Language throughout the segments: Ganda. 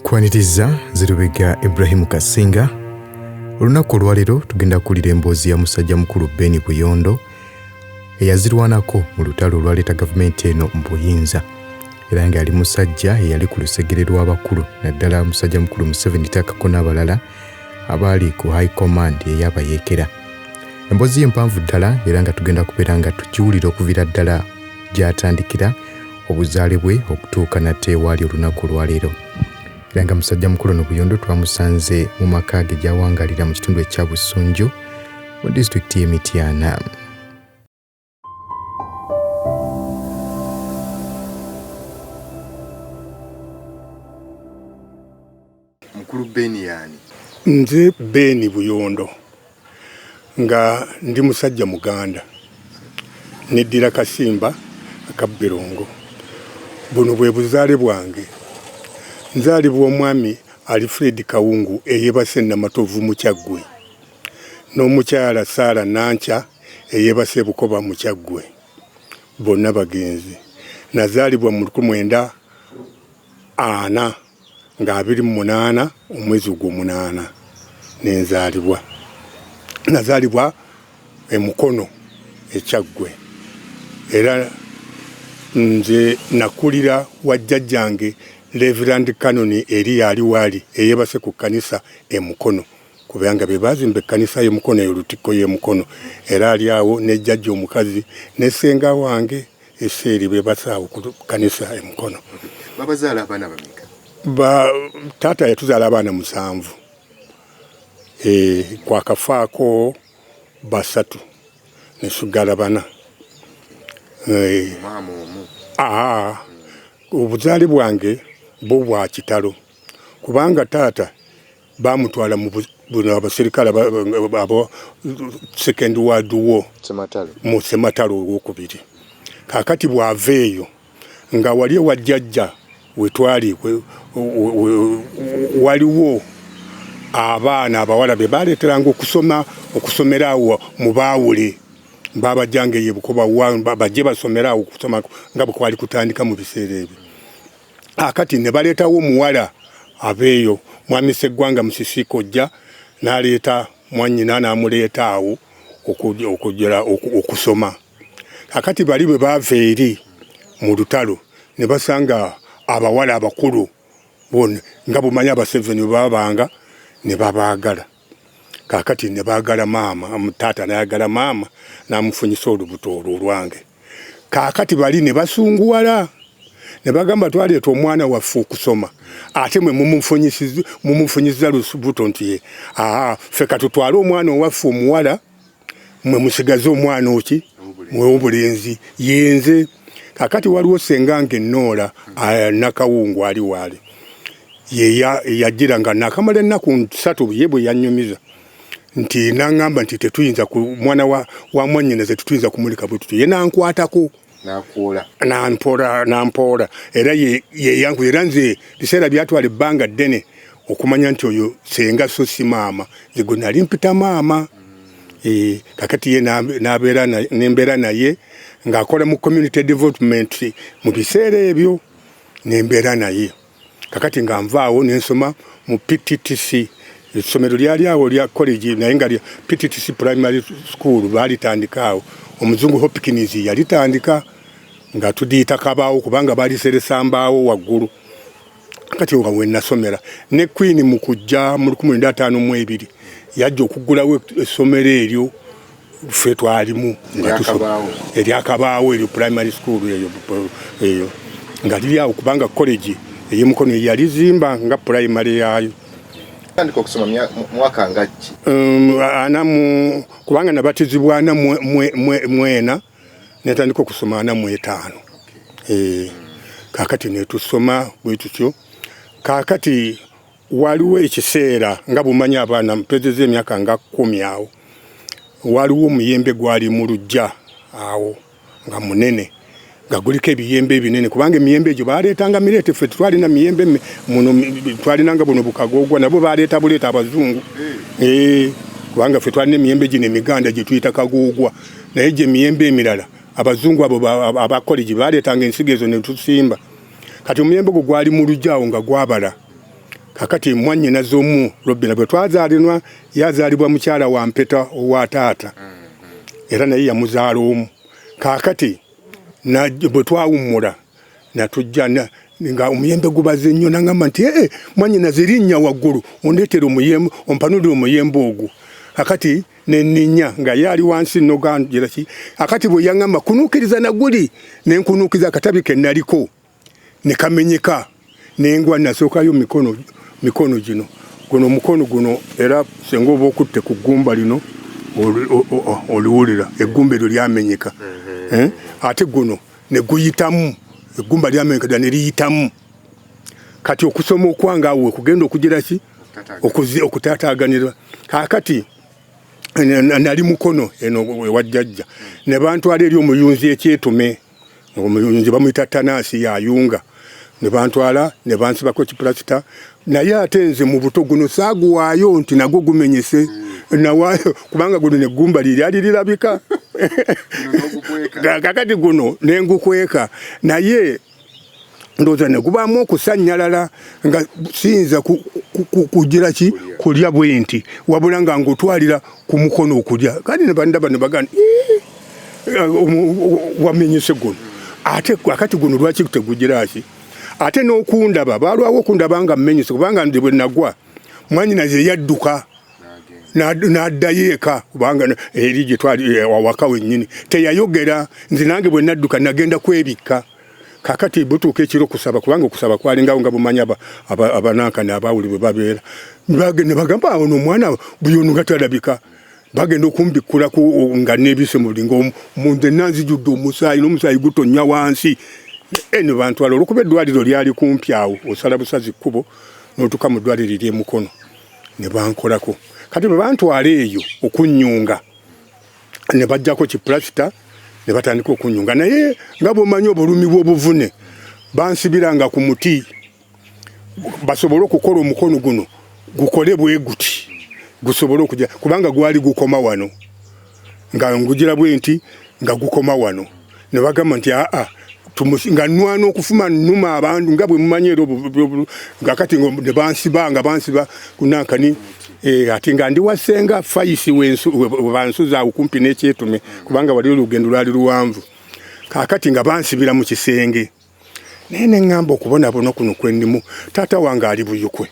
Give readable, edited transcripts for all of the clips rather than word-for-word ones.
Kwaniriza Zirubega Ibrahim Kasinga. Olunaku olwaleero tugenda kuwulira emboozi ya musajja mukulu Ben Buyondo eyazirwanako mu lutalo olwaleeta gavumenti eno mu buyinza. Era nga ali musajja eyali ku lusegere lw'abakulu naddala musajja mukulu Museveni takako n'abalala abaali ku High Command eyabayeekera. Emboozi empanvu ddala era nga tugenda kubeera nga tukiwulira okuviira ddala gy'atandikira obuzaale bwe okutuuka nate ewaali olunaku olwaleero. Era nga musajja mukulu no Buyondo twamusanze mu maka ge gy'awangalira mu kitundu ekya Busunju mu disitulikiti y'e Mityana. Mukulu Ben yani? Nze Ben Buyondo nga ndi musajja Muganda neddira Kasimba akabbirongo. Buno bwe buzaale bwange. Nzaalibwa omwami Alfred Kawungu eyebase Namatovu mu Kyaggwe n'omukyala Sara Nancha eyebase Bukoba mu Kyaggwe. Bonna bagenzi. Nazaalibwa mu 1940 nga 28 omwezi gw'omunaana nenzaalibwa. Nazaalibwa Mukono Kyaggwe. Era nze nakulira wa jjajjange Reverend Canon eri ali wali eyebase ku kanisa Mukono kubanga be bazimba kanisa Mukono y'olutiko Mukono era ali awo ne jjajja omukazi ne senga wange eseri be basaawo ku kanisa Mukono. Babazaala abaana bameka? Taata yatuzaala abaana 7 kwa kafaako 3 ne sugala 4. Obuzaale bwange bo bwa kitalo kubanga taata bamutwala mu abaserikale abo Second World War mu Sematalo okubiri. Kakati bwaveeyo nga wali wa jjajja wetwali waliwo abaana abawala be baleeteranga okusomera awo mu Baawule baba jange ye Bukoba bajje basomera awo okusoma nga bwe kwali kutandika mu biseera ebyo. Akati ne baleetawo muwala abeeyo mwami Sseggwanga Musisikojja n'aleeta mwannyina n'amuleeta awo okujjera okusoma. Akati bali bwe baava eri mu lutalo ne basanga abawala abakulu bonna nga bumanya Abaseveni babanga ne babaagala. Kakati ne baagala maama, taata n'ayagala maama n'amufunyisa olubuto olwange. Kakati bali ne basunguwala ne bagamba twaleeta omwana waffe okusoma ate mwe mumufunyisiza lubuto nti ffe katutwale omwana owaffe omuwala mwe musigaze omwana oki w'obulenzi yenze. Kakati waliwo sengange Noola Nakawungu ali wale yajjira nga nakamala ennaku 3 ye bwe yannyumiza nti nangamba nti tetuyinza ku mwana wa mwannyina ze tutuyinza kumulika bwe tutyo ye nankwatako nampoola era ye yangu era nze biseera byatwala ebbanga ddene okumanya nti oyo senga so si maama zego nali mpita maama. Kakati ye nembeera naye ng'akola mu community development mu biseera ebyo nembeera naye. Kakati nga nvaawo nensoma mu PTTC essomero lyali awo lya college naye nga PTTC primary school baalitandika awo. Omuzungu Hopkins yalitandika nga tudiyita kabaawo kubanga baaliseresa mbaawo waggulu. Kakati nga we nasomera ne Queen mu kujja mu 1952 yajja okuggulawo essomero eryo ffe twalimu eryakabaawo eryo primary school eyo nga liri awo kubanga college ey'Mukono yalizimba nga primary yaayo. Tandika okusoma mwaka ngaki? Kubanga nabatizibwa mwena netandika okusoma 45. Kakati netusoma bwe tutyo. Kakati waliwo ekiseera nga bumanya abaana mpezeze emyaka nga 10 awo waliwo omuyembe gwali mu luggya awo nga munene nga guliko ebiyembe ebinene kubanga emiyembe egyo baleetanga mireete ffe twalina miyembe muno twalinanga buno Bukagoogwa nabo baleeta buleeta Abazungu. Kubanga ffe twalina emiyembe gino emiganda gye tuyita Kagoogwa naye gye emiyembe emirala Abazungu abo abakolegi baleetanga ensigo ezo ne tusimba. Kati omuyembe gwo gwali mu luggya awo nga gwabala kakati mwannyina z'omu Robina bwe twazaalinwa yazaalibwa mukyala wa mpeta owa taata era naye yamuzaala omu kakati bwe twawummula natujja nga omuyembe gubaze nnyo nangamba nti mwannyina zirinnya waggulu ondeetera omuyembe ompanulire omuyembe ogwo kakati nenninya nga yali wansi noganjira ki akati bwe yaŋŋamba kunuukiriza naguli nenkunuukiza akatabi ke naliko ne kamenyeka nengwa nasookayo mikono gino omukono guno era senga oba okutte ku ggumba lino oliwulira eggumba eryo lyamenyeka ate guno ne guyitamu eggumba lyamenyeka ddala ne liyitamu kati okusoma okwanga awo kugenda okugira ki okutaataaganira kakati nali mukono eno wajjajja ne bantwala eri omuyunzi ekyetume omuyunzi bamuyita Tanasi yayunga ne bantwala ne bansibako kipulasita naye ate nze mu buto guno saaguwaayo nti nagwo gumenyese nawaayo kubanga guno neggumba liryali lirabika kakati guno nengukweka naye ndowooza ne gubaamu okusanyalala nga siyinza kugira ki kulya bwenti wabula nga ngutwalira ku mukono okulya kandi ne bandaba ne bagana wamenyese guno ate akati guno lwaki tegugira ki ate n'okundaba balwawo okundaba nga mmenyese kubanga ndi bwe nagwa mwannyina ze yadduka n'addayo eka kubanga eri gye twali awaka wennyini teyayogera nze nange bwe nadduka nagenda kwebikka kakati butuuka ekiro kusaba kubanga okusaba kwalingawo nga bumanya abanankani abawuli bwe babeera ne bagamba ono omwana buyono nga talabika bagenda okumbikkulako nga neebise mu bulingo munze nanzijudde omusaayi n'omusaayi gutonnya wansi ne bantwala olwokuba eddwaliro lyali kumpi awo osala busazi kkubo n'otuuka mu ddwaliro ery'emukono ne bankolako kati bwe bantwala eyo okunnyunga ne bajjako kipulasita ne batandika okunyunga naye nga bw'omanyi obulumi bw'obuvune bansibiranga ku muti basobole okukola omukono guno gukole bwe guti gusobole okujja kubanga gwali gukoma wano nga ngugira bwe nti nga gukoma wano ne bagamba nti nga nwana okufuma nnuma abantu nga bwe mumanyi era nga kati ne bansiba kunankani ati nga ndi wasenga fayisi bansuza okumpi n'ekyetume kubanga wali olugendo lwali luwanvu kakati nga bansibira mu kisenge naye ne ŋŋamba okubonabona kuno kwennimu taata wange ali buyukwe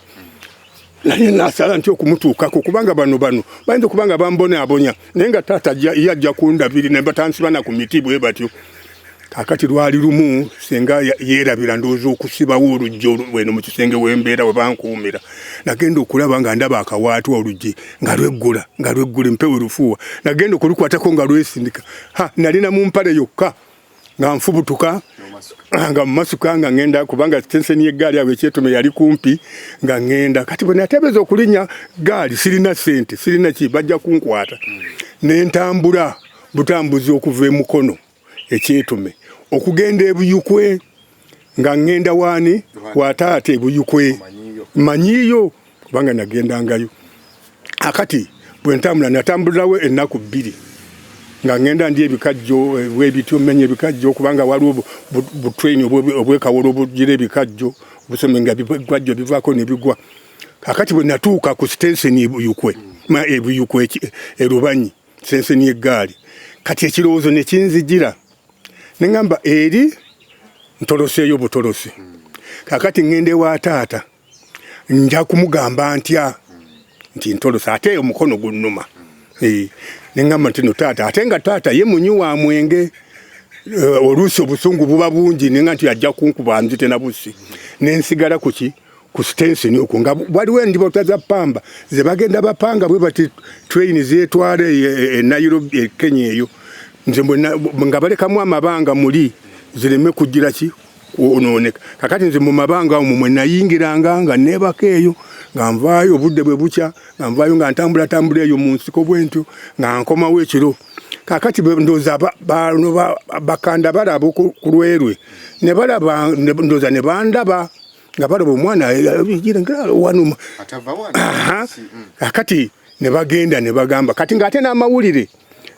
naye nasala nti okumutuukako kubanga bano bayinza okubanga bambonaabonya naye nga taata yajja kundabiri ne batansiba na ku miti bwe batyo kakati lwali lumu senga yeerabira ndowooza okusibawo oluggi weno mu kisenge wembeera we bankuumira nagenda okulaba nga ndaba akawaatu oluggi nga lweggula mpewe lufuuwa nagenda okulukwatako nga lwesindika nalina mu mpale yokka nga nfubutuka nga mumasuka nga ngenda kubanga tenseni y'eggaali awo ekyetume yali kumpi nga ngenda kati bwe nateebeza okulinnya gaali sirina ssente sirina ki bajja kunkwata nentambula butambuzi okuva emukono ekyetume okugenda ebuyukwe nga ngenda waani wataate ebuyukwe manyiyo kubanga nagendangayo akati bwe natambulirawo ennaku 2 nga ngenda ndi ebikajjo bwebityo menye ebikajjo kubanga waliwo butrain obwekawolo obugira ebikajjo obusome nga bigwajjo bivaako ne bigwa akati bwe natuuka ku station ebuyukwe erubanyi station y'eggaali kati ekirowoozo ne kinzigira nengamba eri ntoloseeyo butolose kakati ngende wa taata nja kumugamba ntya nti ntolose ate omukono gunnuma nengamba nti no taata ate nga taata ye munyi wa mwenge oluusi obusungu buba bungi nenga nti ajja kunkuba nzite na busi nensigala ku station okwo nga waliwo endibota za pamba ze bagenda bapanga bwe bati train zetwale e Nairobi e Kenya eyo nze nga balekamu amabanga muli zireme kugira ki onooneka kakati nze mu mabanga omwo mwe nayingiranga nga neebaka eyo nga nvaayo obudde bwe bukya nga nvaayo nga ntambula eyo mu nsiko bwentyo nga nkomawo ekiro kakati ndowooza bakanda balaba ku lwerwe ne balaba ndowooza ne bandaba nga balaba omwana wano kakati ne bagenda ne bagamba kati ng'ate n'amawulire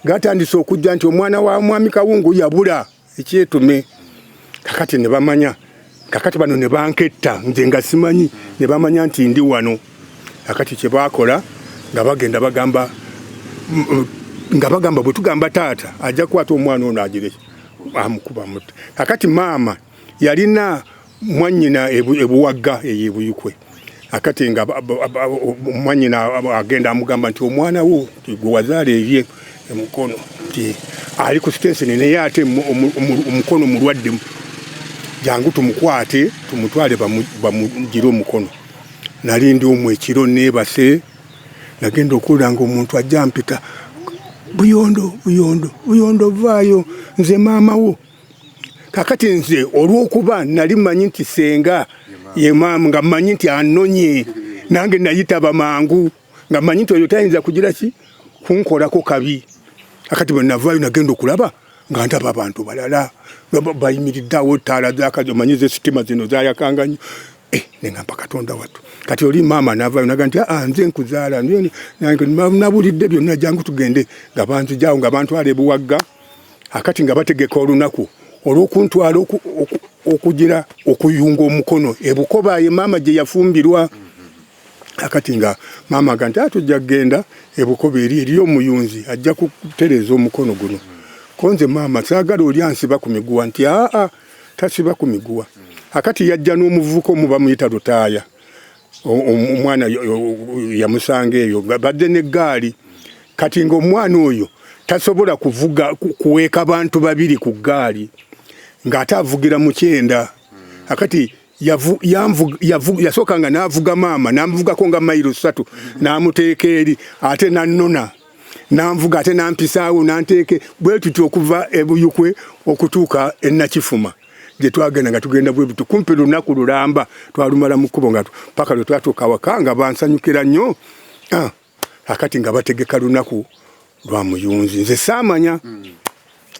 gatandise okujja nti omwana wa mwami Kawungu yabula ekyetume kakati ne bamanya kakati bano ne banketta nze nga simanyi ne bamanya nti ndi wano akati kye bakola nga bagenda bagamba bwe tugamba taata ajja kukwata omwana ono agire amukuba muti akati maama yalina mwannyina ebuwagga eyebuyukwe akati nga mwannyina agenda amugamba nti omwana wo gwe wazaala ebye emukono ti ali ku sitenseni naye ate omukono mulwadde jangu tumukwate tumutwale bamugire omukono nali ndi omwe ekiro neebase nagenda okulanga omuntu ajja mpita buyondo vaayo nze maama wo kakati nze olw'okuba nali manyi nti senga ye maama nga manyi nti anonye nange nayitaba mangu nga manyi nti oyo tayinza kugira ki kunkolako kabi akati bwe navaayo nagenda okulaba nga ndaba abantu balala bayimiriddeawo ttaala zakazo manyize sitima zino zayakanga nnyo nengamba katonda wattu kati oli maama navaayo naga nti nze nkuzaala nabulidde byonna jangu tugende nga banzijaawo nga bantwala ebuwagga akati nga bategeka olunaku olw'okuntwala okugira okuyunga omukono ebukoba ye maama gye yafumbirwa akati nga maama aga nti tujja kgenda ebukoba eriyo omuyunzi ajja kutereeza omukono guno konze maama saagala oli ansiba ku miguwa nti tasiba ku miguwa akati yajja n'omuvubuka omu bamuyita Lutaaya omwana yamusanga eyo badde n'eggaali kati ng'omwana oyo tasobola kuvuga kuweeka bantu babiri ku ggaali ng'ate avugira mu kyenda akati yasooka nga n'avuga maama n'amuvugako nga mayiro 3 n'amuteeka eri ate nannona n'anvuga ate n'ampisaawo n'anteeke bwe tutyo okuva ebuyukwe okutuuka ennakifuma gye twagenda nga tugenda bwe butu kumpi lunaku lulamba twalumala mu kkubo nga paka lwe twatuuka waka nga bansanyukira nnyo akati nga bategeka lunaku lwa muyunzi nze saamanya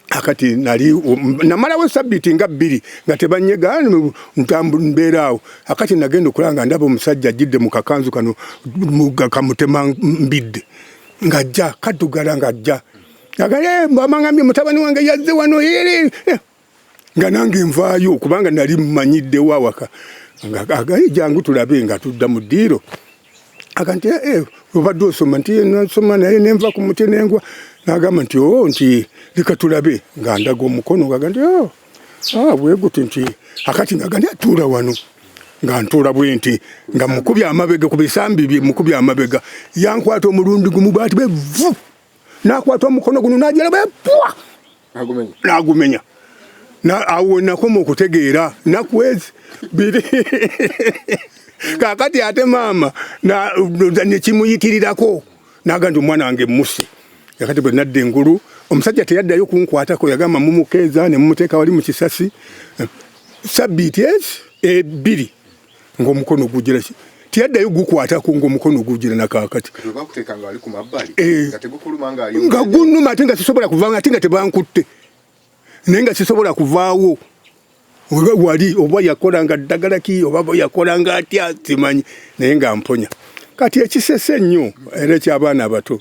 akati nali namalawo sabbiiti nga 2 nga tebanyega mbeeraawo akati nagenda okulanga ndaba omusajja ajjidde mu kakanzu kano kamutema mbidde ng'ajja kaddugala ng'ajja mbamangambye mutabani wange yazze wano nga nange nvaayo kubanga nali mmanyiddewo awaka jangu tulabe nga tudda mu ddiiro aga nti obadde osoma nti nasoma naye nenva ku muti nengwa n'agamba nti nti leka tulabe nga ndaga omukono gaga nti bweguti nti akati ngaga nti atuula wano nga ntuula bwe nti nga mukubya amabega ku bisambi bye mukubya amabega yankwata omulundi gumu bwati bevu n'akwata omukono guno n'ajala bepwa n'agumenya awo nakoma okutegeera nakwezi biri kakati ate maama nekimuyitirirako naga nti omwana wange musi yakati bwe nadda engulu omusajja teyaddayo kunkwatako yagamba mumukeeza ne mumuteeka wali mu kisasi sabbiiti 2 ng'omukono gugira tiyaddayo gukwatako ng'omukono gugira nakakati nga gunuma ate nga sisobola kuvanga ate nga tebankutte naye nga sisobola kuvaawo wali oba yakolanga ddagala ki oba yakolanga atya simanyi naye nga mponya kati ekisese ennyo era eky'abaana abato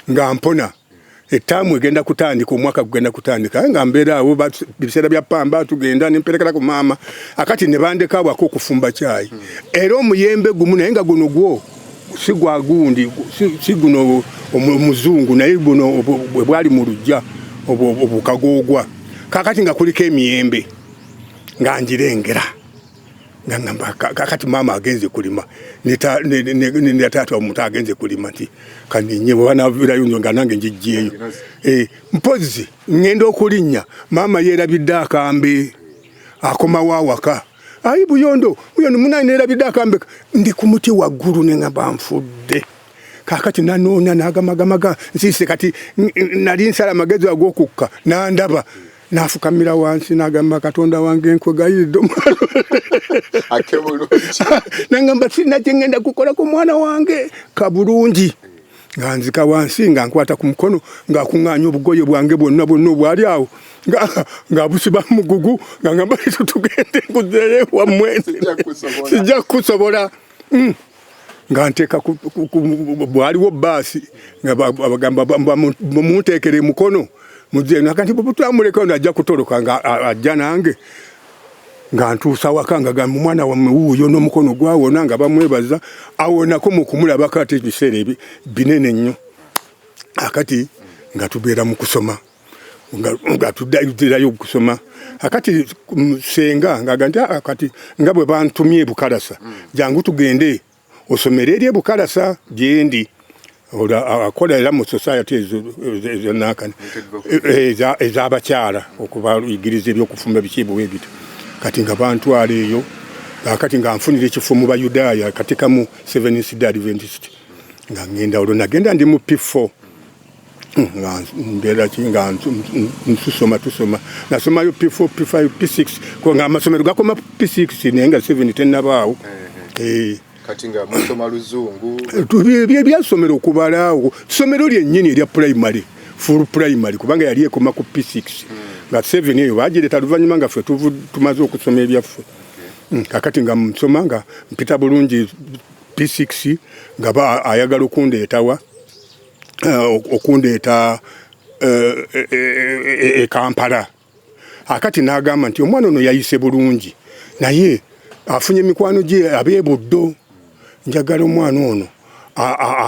nga mpona ettaamu egenda kutandika omwaka gugenda kutandika nga mbeera awo biseera bya pamba tugenda nemperekera ku maama akati ne bandeka awako okufumba caayi era omuyembe gumu naye nga guno gwo si gwa gundi si guno omuzungu naye guno bwe bwali mu lujja obukagoogwa kakati nga kuliko emiyembe nga njirengera nga ngamba kakati maama agenze kulima ne taata omuto agenze kulima nti kaninye bwanaavirayo nga nange njijjeeyo mpozi ngenda okulinnya maama yeerabidde akambe akomawo awaka buyondo munani neerabidde akambe ndi ku muti waggulu ne ngamba nfudde kakati nanoonya n'agamagamaga nsiise kati nali nsala amagezi ag'okukka n'andaba nafukamira wansi n'agamba katonda wange nkwegayiride nangamba sirina kye ngenda kukola ku mwana wange kabulungi nga nzika wansi nga nkwata ku mukono ng'akuŋŋaanya obugoye bwange bwonna obwali awo nga busiba mugugu nga ngamba tugende nkuzeeyo wammwe sijja kusobola nga nteeka bwaliwo bbaasi nga bagamba mumuteekere mukono mujje nakati butwamuleka ono ajja kutoloka nga ajja nange nga ntuusa waka nga gamba omwana wammwe wuuyo n'omukono gwawona nga bamwebaza awonako mu kumulabako ate ebiseera binene nnyo akati nga tubeera mu kusoma nga tuddayudirayo okusoma akati senga nga ganti akati nga bwe bantumye Bukalasa jangu tugende osomere eri Bukalasa gyendi akola era mu society ezo nakani ez'abakyala okubayigiriza ebyokufumba bikiibu ebito kati nga bantwala eyo akati nga nfunira ekifo mu Bayudaaya katika mu Seventh Day Adventist nga ngenda olwo nagenda ndi mu P4 mbeera kinga tusoma nasomayo P4 P5 P6 ko nga amasomero gakoma P6 nenga 7 tenabaawo kati nga musoma luzungu byasomero okubalaawo somero lyennyini erya primary full primary kubanga yali ekoma ku P6 nga 7 eyo bagireeta luvannyuma nga ffe tumaze okusoma ebyaffe kakati nga musoma nga mpita bulungi P6 nga ayagala okundeetawa okundeeta Kampala akati n'agamba nti omwana ono yayise bulungi naye afunye emikwano gye abeebuddo njagala omwana ono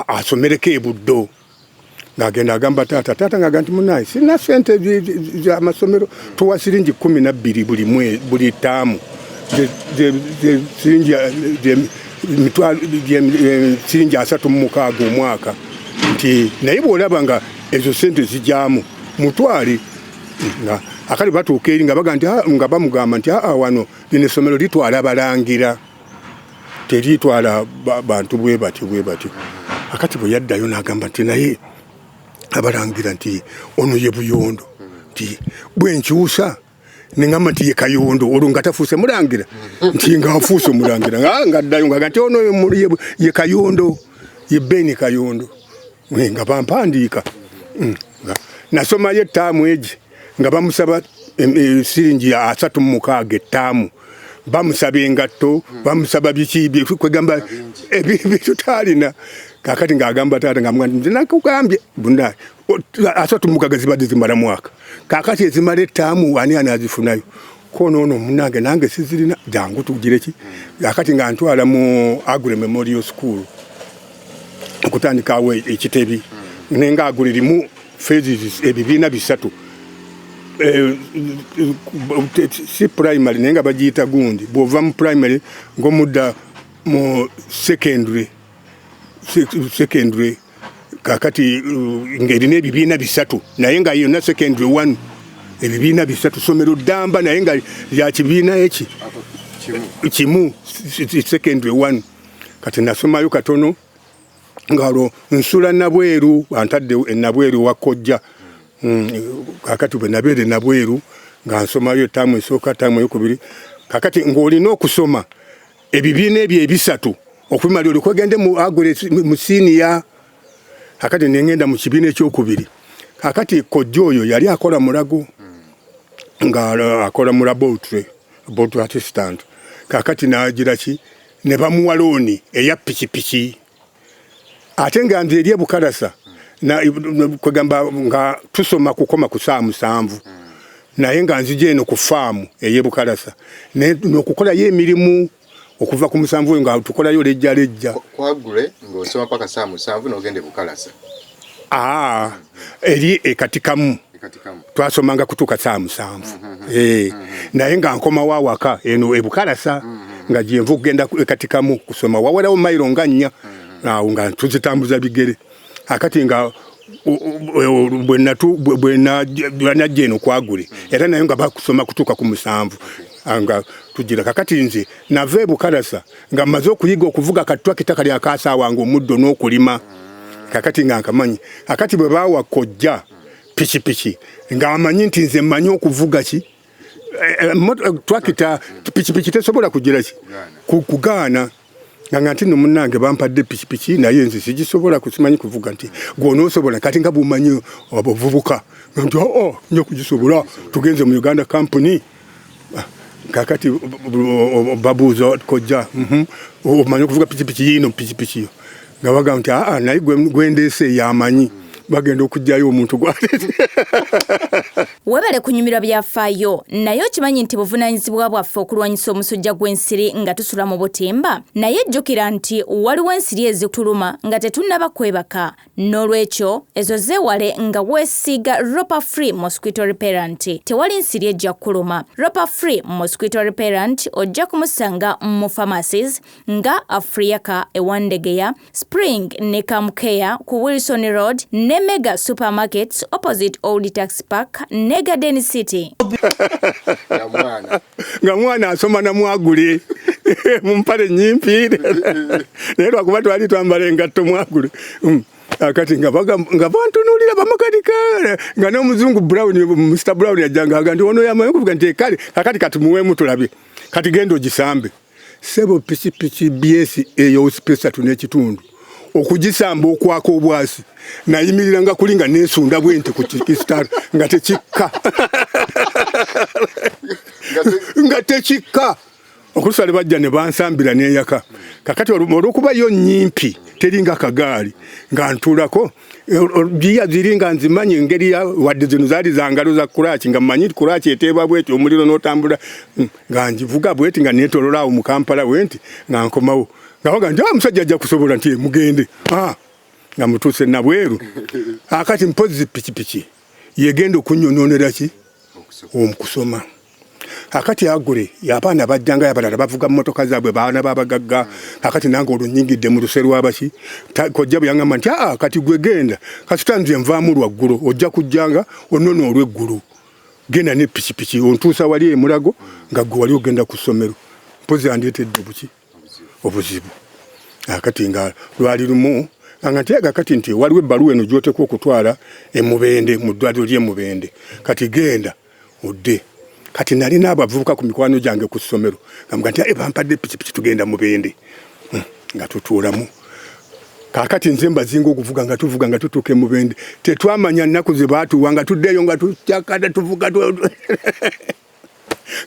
asomereko ebuddo ng'agenda agamba taata ng'agamba nti munaye sirina ssente z'amasomero tuwa siringi 12 buli ttaamu siringi 36 omwaka nti naye bw'olaba nga ezo ssente zijyamu mutwale nga akali batuuka eri nga bamugamba nti wano lino essomero litwala abalangira teritwala bantu bwe batyo akati bwe yaddayo n'agamba nti naye abalangira nti ono ye Buyondo nti bwe nkyusa nengamba nti ye Kayondo olwo nga tafuuse mulangira nti nga afuuse mulangira nga addayo nga nti ono ye Kayondo ye Beni Kayondo nga bampandiika nasomayo ettaamu egi nga bamusaba siringi 36 ettaamu bamusaba engatto bamusaba biki kwegamba ebitutaalina kakati ng'agamba taata nga nakugambye bunaye 36 zibadde zimala mwaka kakati ezimala ettaamu ani anazifunayo konono munange nange sizirina jangu tugireki kakati nga ntwala mu Agure Memorial School okutandikawo ekitebi nenga Agure limu phases ebibiina bisatu si primary nenga bagiyita gundi bw'ova mu primary ng'omudda mu secondary kakati ng'erina ebibiina bisatu naye nga yonna secondary 1 ebibiina bisatu somero ddamba naye nga lya kibiina eki kimu secondary 1 kati nasomayo katono ngalo nsula nabweru antadde nabweru wakojja kakati bwe nabeere nabweru nga nsomayo ttaamu esooka ttaamu eyokubiri kakati ng'olina okusoma ebibiina ebyo ebisatu okumala olikwegende mu Agure mu siniya kakati nengenda mu kibiina ekyokubiri kakati kojja oyo yali akola mulago nga akola mu laboratory assistant kakati n'agira ki ne bamuwa looni eya pikipiki ate nga nze eri Bukalasa kwegamba nga tusoma kukoma ku 7 naye nga nzije eno ku faamu eye Bukalasa n'okukolayo emirimu okuva ku 7 nga tukolayo lejja kwagule ng'osoma paka 7 n'ogende Bukalasa eri ekatikamu twasomanga kutuuka 7 naye nga nkomawo awaka eno Bukalasa nga gyenva okugenda ekatikamu kusoma wawalawo mayiro nga 4 awo nga tuzitambuza bigere akati nga bwe najja eno kwagule era naye nga bakusoma kutuuka ku 7 nga tugira kakati nze nava Bukalasa nga mmaze okuyiga okuvuga katwakita kali akasaawa nga omuddo n'okulima kakati nga nkamanyi akati bwe baawa kojja pikipiki nga amanyi nti nze mmanyi okuvuga ki twakita pikipiki tesobola kugira ki kugaana nga nti no munnange bampadde pikipiki naye nze sigisobola kusimanyi kuvuga nti gw'onoosobola kati nga bumanyi obuvubuka nti nyo kugisobola tugenze mu Uganda company kakati babuuza kojja omanyi okuvuga pikipiki yino pikipiki yo nga bagamba nti naye gwendeese yamanyi bagenda okujjayo omuntu gwalete. Webale kunyumirwa byafaayo naye okimanyi nti buvunaanyizibwa bwaffe okulwanyisa omusujja gw'ensiri nga tusula mu butimba naye jjukira nti waliwo ensiri ezituluma nga tetunnaba kwebaka n'olwekyo ezo zeewale nga weesiiga Ropa Free Mosquito Repellent. Tewali nsiri ejja kuluma. Ropa Free Mosquito Repellent ojja kumusanga mu pharmacies nga Africa ewandegeya, Spring ne Camcare ku Wilson Road ne Mega Supermarkets opposite Old Tax Park ne Garden City. Nga mwana asoma na mwagule mumpale nyimpi naye lwakuba twali twambala engatto mwagule akati nga bantunulira bamakanika nga n'omuzungu Brown Mr Brown yajjanga agandi ono yamaye kuvuga nti kale akati katumuwemu tulabe kati gendo gisambe sebo piki BS eyo spesa tunekitundu okugisamba okwako obwasi nayimirira nga kulinga nesunda bwente ku Kikistar nga tekikka nga tekikka okusale bajja ne bansambira neyaka kakati olwokuba yo nyimpi teringa kagaali nga ntulako biya ziringa nzimanyi ngeri ya wadde zino zaali zangalo za kurachi nga manyi kurachi eteebwa bweti omuliro n'otambula nga njivuga bweti nga netololaawo mu Kampala bwenti nga nkomawo nga nti omusajja ajja kusobola nti mugende nga mutuuse nabweru akati mpozi pikipiki yegenda okunyononera ki omukusoma akati agule yabaana bajjanga yabalala bavuga mmotoka zaabwe baana babagagga akati nange olunyingidde mu luseru abaki kojja buyangamba nti kati gwe genda kasitanze nvaamu lwaggulu ojja kujjanga onono olw'eggulu genda ne pikipiki ontuusa wali emulago nga gwe wali ogenda ku ssomero mpozi andeetedde buki obuzibu akati nga lwali lumu nga ntiyaga kati nti waliwo ebbaluwa eno gy'oteekwa okutwala emubende mu ddwaliro ly'emubende kati genda odde kati nalina abavubuka ku mikwano gyange ku ssomero nga nti bampadde pikipiki tugenda mubende nga tutuulamu kakati nze mbazinga okuvuga nga tuvuga nga tutuuka emubende tetwamanya nnaku ze baatuwa nga tuddeeyo nga tukyakada tuvuga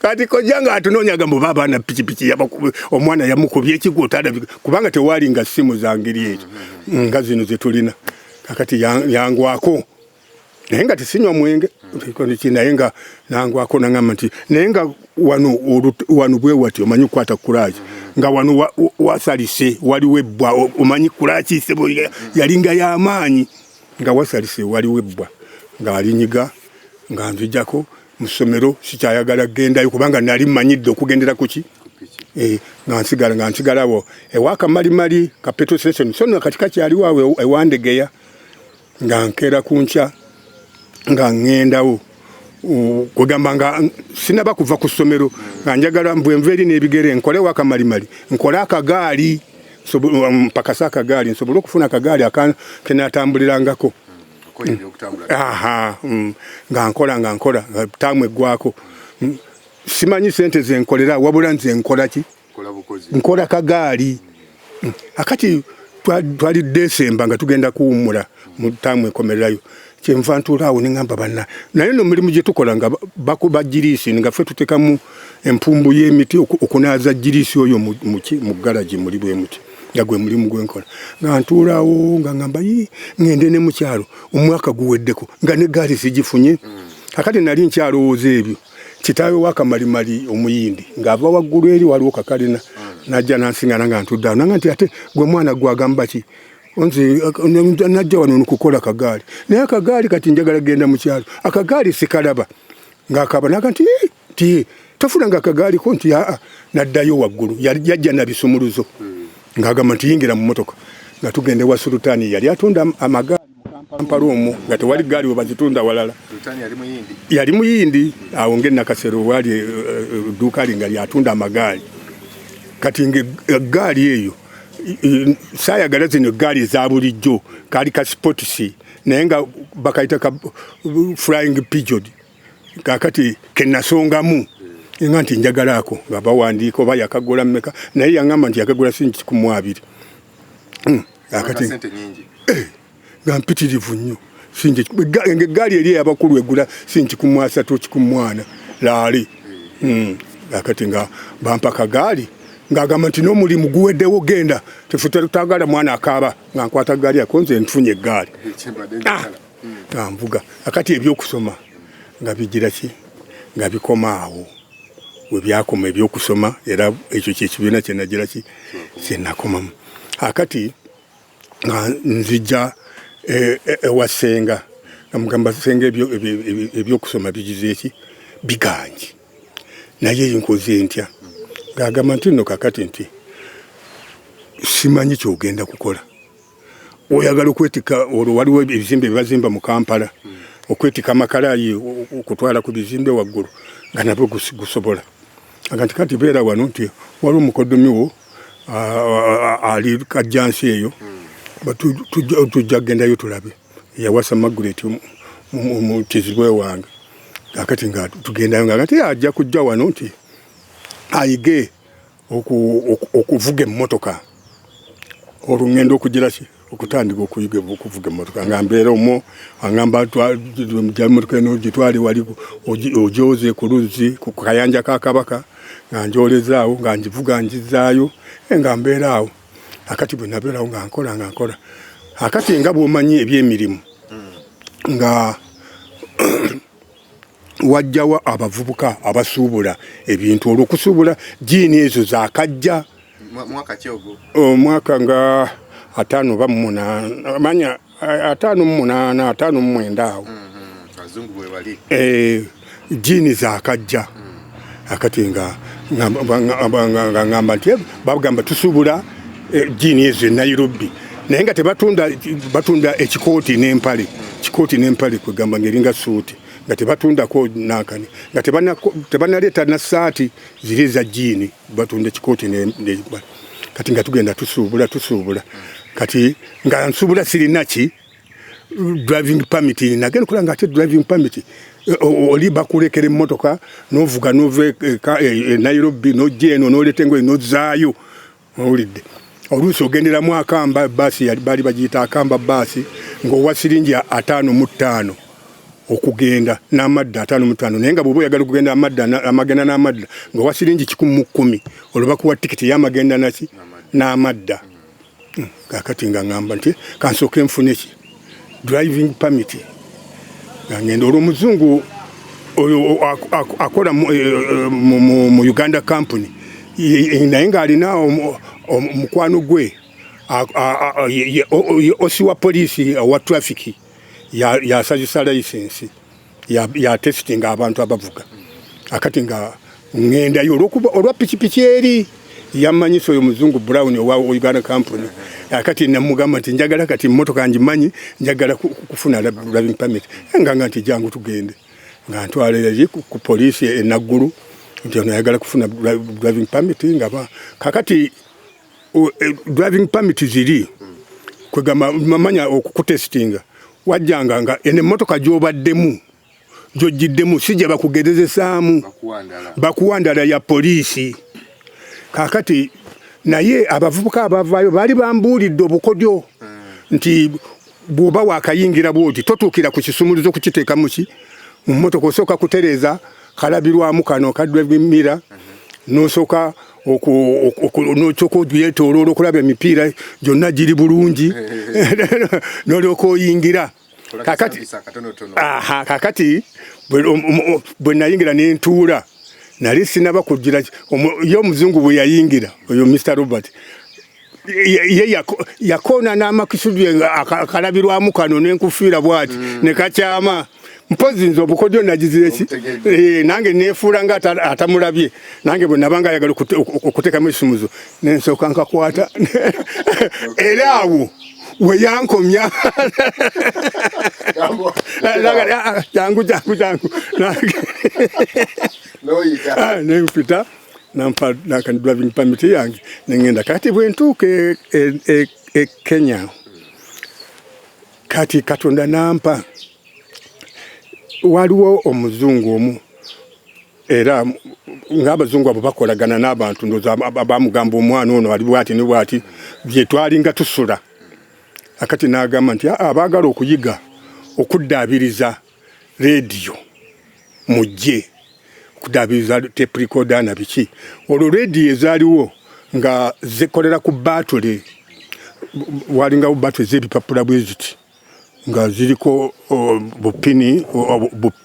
kati kojja nga atunoonyaga mbu babaana pikipiki omwana yamukubye ekigo kubanga tewaali nga ssimu zangeri ekyo nga zino zetulina kakati yangwako naye nga tesinywa mwenge naye nga nangwako nangamba nti naye nga wano bwe wati omanyi kukwata kulaaki nga wano wasalise waliwo ebbwa omanyi kulaaki sebo yalinga y'amaanyi nga wasalise waliwo ebbwa nga alinyiga nga nzijjako mu ssomero sikyayagala kugendayo kubanga nali mmanyidde okugendera kuki nga nsigalawo ewakamalimali ka petrol station so no katikati aliwo ewandegeya nga nkeera kunkya nga ngendawo kugamba nga sinaba kuva ku ssomero nga njagala mbwenva eri n'ebigere nkole wakamalimali nkole akagaali mpakasa akagaali nsobole okufuna akagaali kenatambulirangako nga nkola tamu eggwako simanyi sente zenkolera wabula nze nkola ki nkola kagaali akati twali Desemba nga tugenda kuwummula mu tamu ekomererayo kyenva ntuulaawo ne ngamba banna naye n'omulimu gye tukola nga bakuba girisi nga ffe tutekamu empumbu y'emiti okunaaza girisi oyo mu galagi muli bwe muti nga gwe mulimu gwenkola nga ntuulaawo nga ngamba ngende ne mukyalo omwaka guweddeko nga ne gaali sigifunye akati nali nkyalowooza ebyo kitaawe wakamalimali omuyindi ng'ava waggulu eri waliwo kakalina najja nansiŋŋana nga ntuddeawo nanga nti ate gwe mwana gwagamba ki nze najja wano nukukola kagaali naye akagaali kati njagala genda mu kyalo akagaali sikalaba ng'akaba naga nti tofunanga akagaali ko nti naddayo waggulu yajja nabisumuluzo ng'agamba nti yingira mu motoka nga tugende wa Sultani yali atunda amagaali mu Kampala omwo nga tewali gaali we bazitunda walala yali muyindi awo ng'enakasero wali edduuka linga lyatunda amagaali kati ng'eggaali eyo saayagala zino gaali za bulijjo kaali ka sportsi naye nga bakayita ka flying pigeon kakati kenasongamu nga nti njagalaako nga bawandiika oba yakagula mmeka naye yaŋŋamba nti yakagula sinti 12 akati nga mpitirivu nnyo eggaali eri ey'abakulu egula sinti 13 14 laali akati nga bampa kagaali ng'agamba nti n'omulimu guweddewo genda tufutagala mwana akaaba nga nkwata ggaali yako nze nfunye eggaali nga nvuga akati ebyokusoma nga bigira ki nga bikoma awo we byakoma ebyokusoma era ekyo kyekibiina kyenagira ki kyenakomamu akati nga nzija ewasenga amugamba senga ebyokusoma bigize eki biganje naye nkoze ntya ng'agamba nti nno kakati nti simanyi kyogenda kukola oyagala okwetika olwo waliwo ebizimbe byebazimba mu Kampala okwetika amakalayi okutwala ku bizimbe waggulu nga nabwo gusobola aga nti kati beera wano nti waliwo omukodomi wo ali kajjansi eyo tujja kugendayo tulabe yawasa Margaret mu kizibwe wange akati nga tugendayo nga kati ajja kujja wano nti ayige okuvuga emmotoka olungendo okugira ki okutandika okuyiga okuvuga emmotoka nga mbeera omwo angamba emmotoka eno gitwale wali ojoze ku luzzi ku kayanja ka Kabaka nga njolezaawo nga ngivuga njizaayo nga mbeera awo akati bwe nabeerawo nga nkola akati nga bw'omanyi ebyemirimu nga wajjawa abavubuka abasuubula ebintu olw'okusuubula jiini ezo zaakajja omwaka nga 58 manya 58 59 awo jiini zaakajja akati nga ngamba nti bagamba tusuubula jiini ezo e Nairobi naye nga batunda ekikooti n'empale kwegamba ngeringa suuti nga tebatundako nakani nga tebanaleeta na saati ziri za jiini batunda ekikooti n'empale kati nga tugenda tusuubula kati nga nsuubula sirinaki driving permit nagenda kulanga ate driving permit oli bakulekera emmotoka n'ovuga n'ova Nairobi n'ojja eno n'oleeta engoye n'ozaayo owulidde oluusi ogenderamu akamba baasi baali bagiyita akamba baasi ng'owa siringi 55 okugenda n'amadda 55 naye nga bw'oba oyagala okugenda amagenda n'amadda ng'owa siringi 110 olwo bakuwa tikiti y'amagenda naki n'amadda kakati nga ngamba nti kansooke nfune ki driving permit nga ngenda olwo omuzungu oyo akola mu Uganda company naye ng'alina omukwano gwe osi wa poliisi wa traffic yasazisa license ya testing abantu abavuga akati nga ngendayo olwa pikipiki eri yamanyisa oyo muzungu Brown owa Uganda company akati namugamba nti njagala kati mmotoka ngimanyi njagala kufuna driving permit nga nti jangu tugende nga ntwale ku poliisi enaggulu nti ono yagala kufuna driving permit nga kakati driving permit ziri kwegamba mamanya okukutestinga wajjanga nga ene motoka gyobaddemu gyogiddemu sijja bakugezesaamu bakuwandala ya poliisi kakati naye abavubuka abavaayo baali bambuulidde obukodyo nti bw'oba wakayingira bwoti totuukira ku kisumuluzo kukiteekamu ki mu mmotoka osooka kutereeza kalabirwamu kano ka driving mirror n'osooka n'okyoka ogyetooloola okulaba emipiira gyonna giri bulungi n'olyoka oyingira kakati bwe nayingira n'entuula nali sinaba kugira ye omuzungu bwe yayingira oyo Mr. Robert ye yakoona n'amakisudi akalabirwamu kano n'enkufiira bwati ne kakyama mpozi nze obukodyo nagizire ki nange neefuula nga atamulabye nange bwe nabanga ayagala okuteekamu ekisumuzo nensooka nkakwata era awo we yankomya jangu nempita nampa nakani driving permit yange nengenda kati bwe ntuuka e Kenya kati Katonda nampa waliwo omuzungu omu era ng'abazungu abo bakolagana n'abantu ndoza bamugamba omwana ono ali bwati ne bwati bye twalinga tusula akati n'agamba nti abaagala okuyiga okuddaabiriza rediyo mujje okuddaabiriza tape recorder na biki olwo rediyo ezaaliwo nga zikolera ku battery walinga battery z'ebipapula bweziti nga ziriko bupini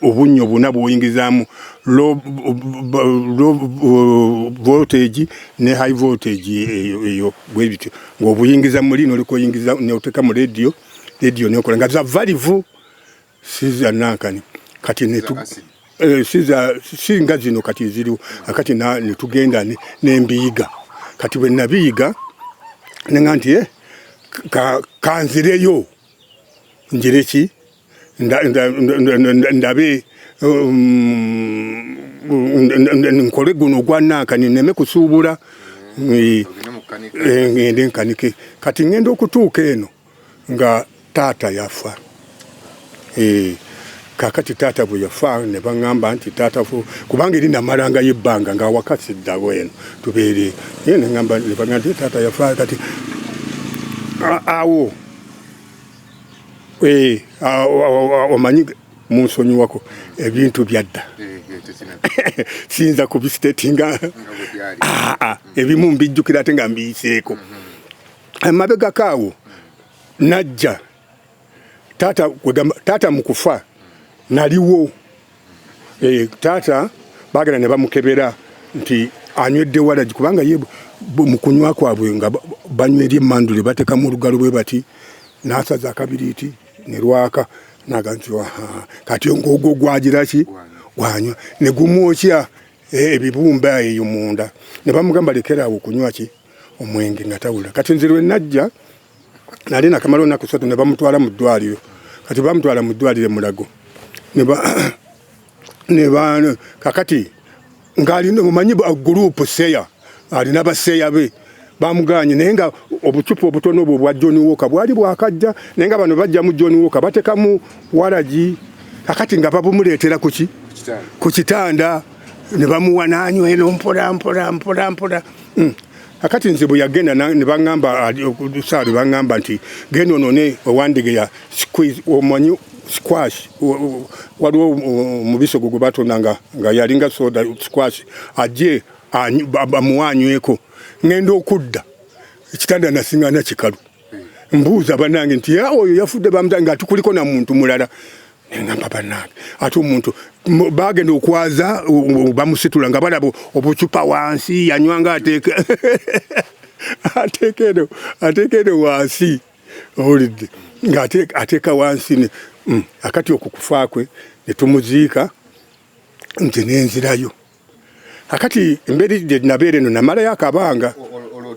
obunyo buna bwoyingizaamu low voltage ne high voltage eyo bwebityo ng'obuyingiza mu lino oliko oyingiza neoteka mu radio nekola nga za valve siza nankani kati netu singa zino kati ziriwo akati netugenda nembiyiga kati bwe nabiyiga nenga nti kanzireyo njireki ndabe nkole guno gwanankani neme kusuubula ngende nkanike kati ngenda okutuuka eno nga taata yafa kakati taata bwe yafa ne baŋŋamba nti taata kubanga eri namalanga yebbanga nga wakasiddawo eno tubeere ne ŋŋamba ne baŋŋamba nti taata yafa kati awo omanyi munsonyiwako ebintu byadda siyinza kubisitetinga ebimu mbijjukira ate nga mbiyiseeko amabegako awo najja taata mu kufa naliwo taata bagenda ne bamukebera nti anywedde walagi kubanga ye mu kunywa kwabwe nga banywa eri emmandule batekamu olugalo bwe bati n'asaza akabiriiti ne lwaka naga nti kati ng'ogwo gwagiraki wanywa ne gumwokya ebibumba eyo munda ne bamugamba lekeraawo okunywa ki omwenge nga tawula kati nze lwe najja nali nakamala olunaku 3 ne bamutwala mu ddwaliro kati bamutwala mu ddwaliro Mulago kakati ng'alina mumanyi gurupu seya alina baseya be bamuganye naye nga obucupa obutono obwo bwa John Walker bwali bwakajja naye nga bano bajja mu John Walker batekamu walagi kakati nga babumuleetera ku kitanda ne bamuwa n'anywa eno mpola kakati nze bwe yagenda ne baŋŋamba saali baŋŋamba nti genda onone owandigeya omanyi squash waliwo mubisogo gwe batonda nga yalinga soda squash ajje bamuwanyweko ngenda okudda ekitanda nasinga nakikalu mbuuza bannange nti oyo yafudde bamutanga ati kuliko na muntu mulala ngamba bannange ate omuntu bagenda okwaza bamusitula nga balaba obucupa wansi yanywanga ateekeno wansi owulidde nga ateeka wansi akati okukufa kwe ne tumuziika nti nenzirayo akati mberi gye nabeera eno namalayo akabanga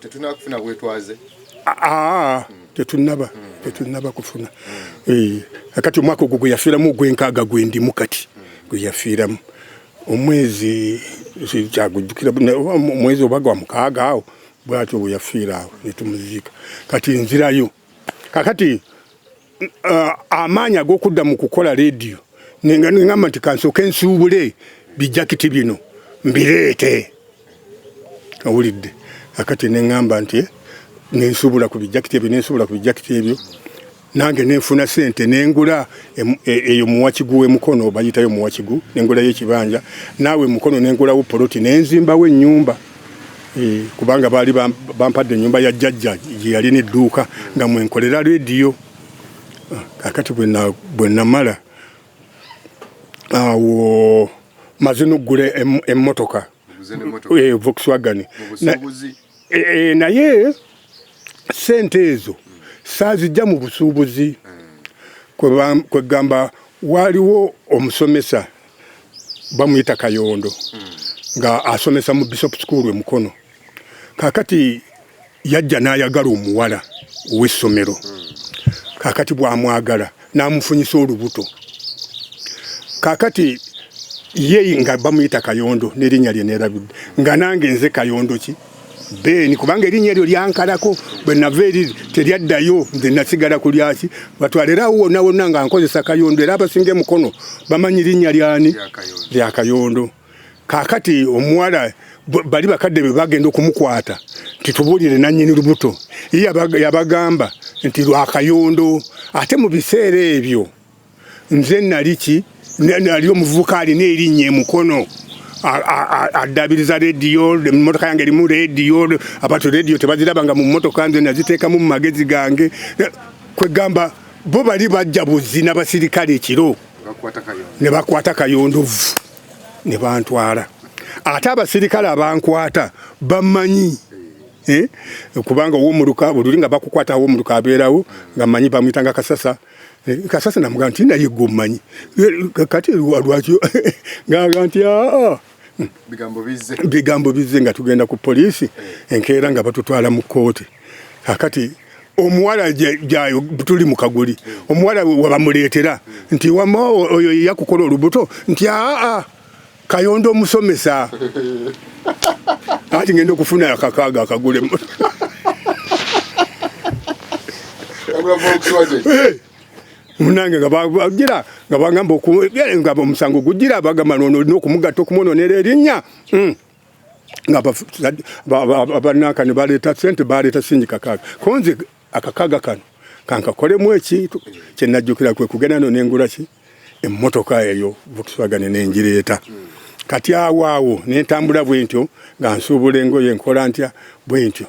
tetunakufuna bwetwaze tetunaba kufuna akati omwaka ogwo gwe yafiiramu ogw'enkaaga gwe ndimu kati gwe yafiiramu omwezi kyagujjukira omwezi oba gwa mukaaga awo bwatyo bwe yafiira awo netumuziika kati nzirayo kakati amaanyi ag'okudda mu kukola rediyo neŋŋamba nti kansooke nsuubule bijakiti bino mbireete owulidde akati neŋŋamba nti nensuubula ku bijakiti ebyo nange nenfuna sente nengula eyo muwakigu w'emukono bayitayo muwakigu nengulayo ekibanja naawe mukono nengulawo poloti nenzimbawo ennyumba kubanga baali bampadde ennyumba ya jjajja gye yali n'edduuka nga mwenkolera rediyo kakati bwe namala awo maze n'oggula emmotoka Volkswagen naye sente ezo saazijja mu busuubuzi kwegamba waliwo omusomesa bamuyita Kayondo nga asomesa mu Bishop School Mukono kakati yajja n'ayagala omuwala ow'essomero kakati bw'amwagala n'amufunyisa olubuto kakati ye nga bamuyita Kayondo n'erinnya lye neerabidde nga nange nze Kayondo ki Beni kubanga erinnya eryo lyankalako bwe nava eri teryaddayo nze nasigala kulyaki batwalerawo wonna nga nkozesa Kayondo era abasinga Mukono bamanyi linnya lyani lya Kayondo kakati omuwala bali bakadde be bagenda okumukwata titubuulire nannyini lubuto yabagamba nti lwa Kayondo ate mu biseera ebyo nze nali omuvubuka alina erinnya Mukono adabiriza rediyo emmotoka yange erimu rediyo abantu rediyo tebazirabanga mu mmotoka nze naziteekamu mu magezi gange kwegamba bo bali bajja buzzi n'abasirikale ekiro ne bakwata kayondovu ne bantwala ate abasirikale abankwata bamanyi kubanga ow'omuluka buli nga bakukwata ow'omuluka abeerawo nga manyi bamuyitanga kasasa namugamba nti naye gwe omumanyi kati lwakyo ngaga nti bigambo bizze nga tugenda ku poliisi enkeera nga batutwala mu kooti kakati omuwala jayo tuli mu kaguli omuwala wabamuleetera nti wama oyo yakukola olubuto nti Kayondo omusomesa ati ngenda okufuna akakaaga akagule munange nga bagamba nga omusango gugira bagamba n'okumugatta okumunonera erinnya nga abanaka ne baleeta ssente baleeta singi kakaaga konze akakaaga kano kankakolemu ekintu kyenajjukira kwe kugenda nengula ki emmotoka eyo Volkswagen nengireeta kati awo nentambula bwentyo nga nsuubula engoye nkola ntya bwentyo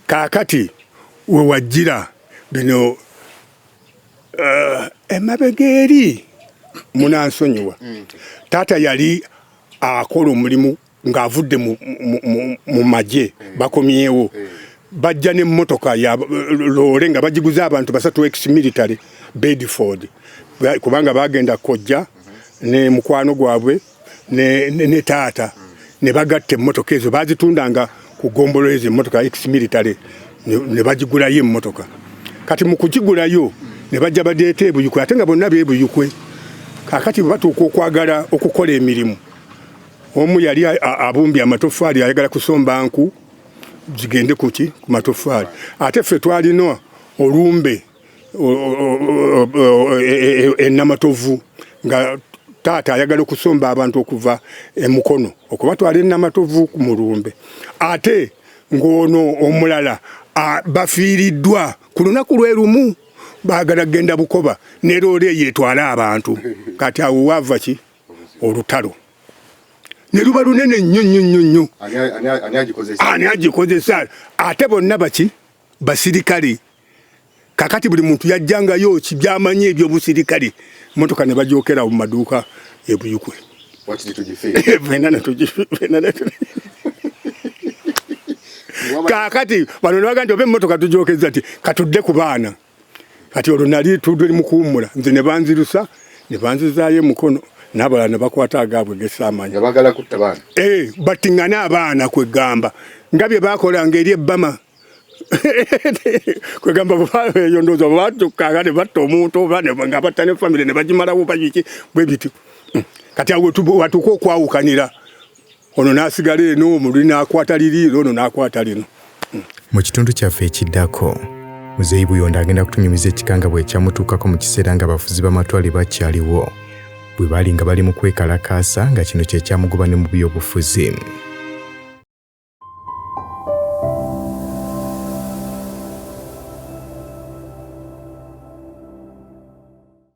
kaakati we wajjira bino emabega eri munansonyiwa taata yali akola omulimu ng'avudde mu magye bakomyewo bajja n'emmotoka ya loole nga bagiguza abantu basatu ex-military Bedford kubanga bagenda kojja ne mukwano gwabwe ne taata ne bagatta emmotoka ezo bazitundanga ku gombolo ezo emmotoka ex-military ne bagigulayo emmotoka kati mu kugigulayo ne bajja badeeta ebuyukwe ate nga bonna beebuyukwe kakati batuuka okwagala okukola emirimu omu yali abumbye amatoffaali ayagala kusomba nku zigende ku matoffaali ate ffe twalina olumbe enamatovu nga taata ayagala okusomba abantu okuva emukono okubatwala enamatovu mu lumbe ate ng'ono omulala bafiiriddwa ku lunaku lwe lumu baagala genda Bukoba ne loole yeetwala abantu kati awo wava ki olutalo ne luba lunene nnyo ani agikozesa ate bonna baki basirikale kakati buli muntu yajjangayo kibyamanyi ebyobusirikale motoka ne bajookera mu maduuka ebuyukwe kakati bano ne bagamba nti oba emmotoka tujookeza ti katudde ku baana kati olwo nali tuli mu kuwummula nze ne banzirusa ne banzizaayo emukono n'abalala ne bakwata agaabwe gesaamanyi bagala kutta baana battiŋŋane abaana kwegamba nga bye baakolanga eri ebbama kwegamba eyo ndowooza batukkanga ne batta omuntu oba nga batta ne famire ne bagimalawo bagiki bwe biti kati awo watuuka okwawukanira ono n'asigala eno omululi n'akwata liri ono n'akwata lino. Mu kitundu kyaffe ekiddako Muzeeyi Buyonda agenda kutunyumiza ekikanga bwe kyamutuukako mu kiseera nga abafuzi b'amatwale bakyaliwo bwe baali nga bali mu kwekalakaasa nga kino kye kyamugoba ne mu by'obufuzi.